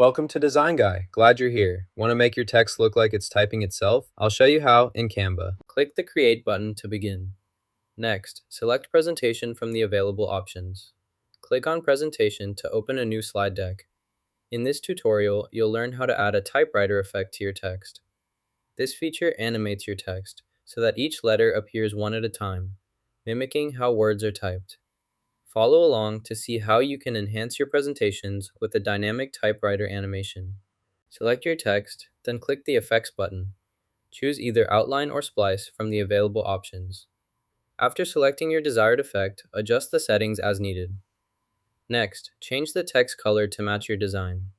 Welcome to Design Guy. Glad you're here. Want to make your text look like it's typing itself? I'll show you how in Canva. Click the Create button to begin. Next, select Presentation from the available options. Click on Presentation to open a new slide deck. In this tutorial, you'll learn how to add a typewriter effect to your text. This feature animates your text so that each letter appears one at a time, mimicking how words are typed. Follow along to see how you can enhance your presentations with a dynamic typewriter animation. Select your text, then click the Effects button. Choose either Outline or Splice from the available options. After selecting your desired effect, adjust the settings as needed. Next, change the text color to match your design.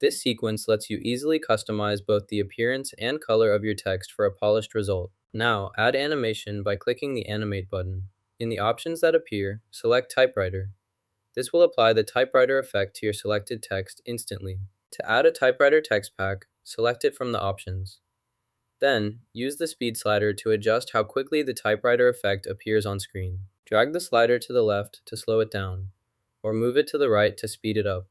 This sequence lets you easily customize both the appearance and color of your text for a polished result. Now, add animation by clicking the Animate button. In the options that appear, select Typewriter. This will apply the typewriter effect to your selected text instantly. To add a typewriter text pack, select it from the options. Then, use the speed slider to adjust how quickly the typewriter effect appears on screen. Drag the slider to the left to slow it down, or move it to the right to speed it up.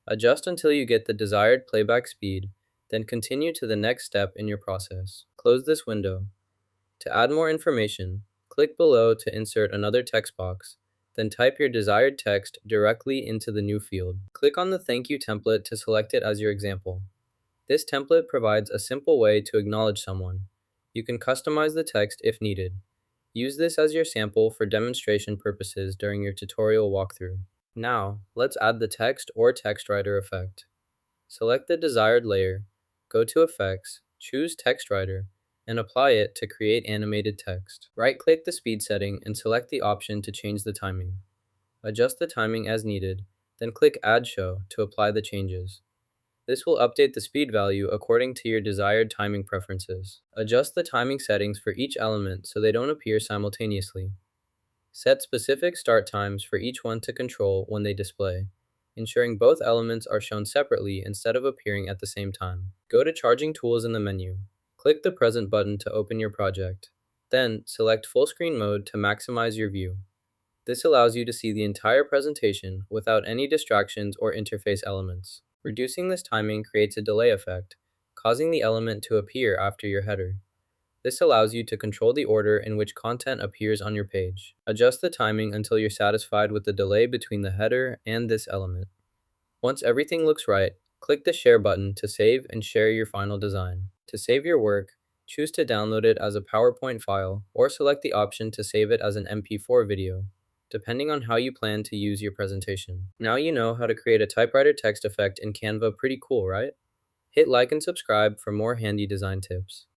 Adjust until you get the desired playback speed, then continue to the next step in your process. Close this window. To add more information, click below to insert another text box, then type your desired text directly into the new field. Click on the Thank You template to select it as your example. This template provides a simple way to acknowledge someone. You can customize the text if needed. Use this as your sample for demonstration purposes during your tutorial walkthrough. Now, let's add the text or text writer effect. Select the desired layer, go to Effects, choose Text Writer, and apply it to create animated text. Right-click the speed setting and select the option to change the timing. Adjust the timing as needed, then click Add Show to apply the changes. This will update the speed value according to your desired timing preferences. Adjust the timing settings for each element so they don't appear simultaneously. Set specific start times for each one to control when they display, ensuring both elements are shown separately instead of appearing at the same time. Go to Charging Tools in the menu. Click the Present button to open your project. Then, select Full Screen Mode to maximize your view. This allows you to see the entire presentation without any distractions or interface elements. Reducing this timing creates a delay effect, causing the element to appear after your header. This allows you to control the order in which content appears on your page. Adjust the timing until you're satisfied with the delay between the header and this element. Once everything looks right, click the Share button to save and share your final design. To save your work, choose to download it as a PowerPoint file or select the option to save it as an MP4 video, depending on how you plan to use your presentation. Now you know how to create a typewriter text effect in Canva. Pretty cool, right? Hit like and subscribe for more handy design tips.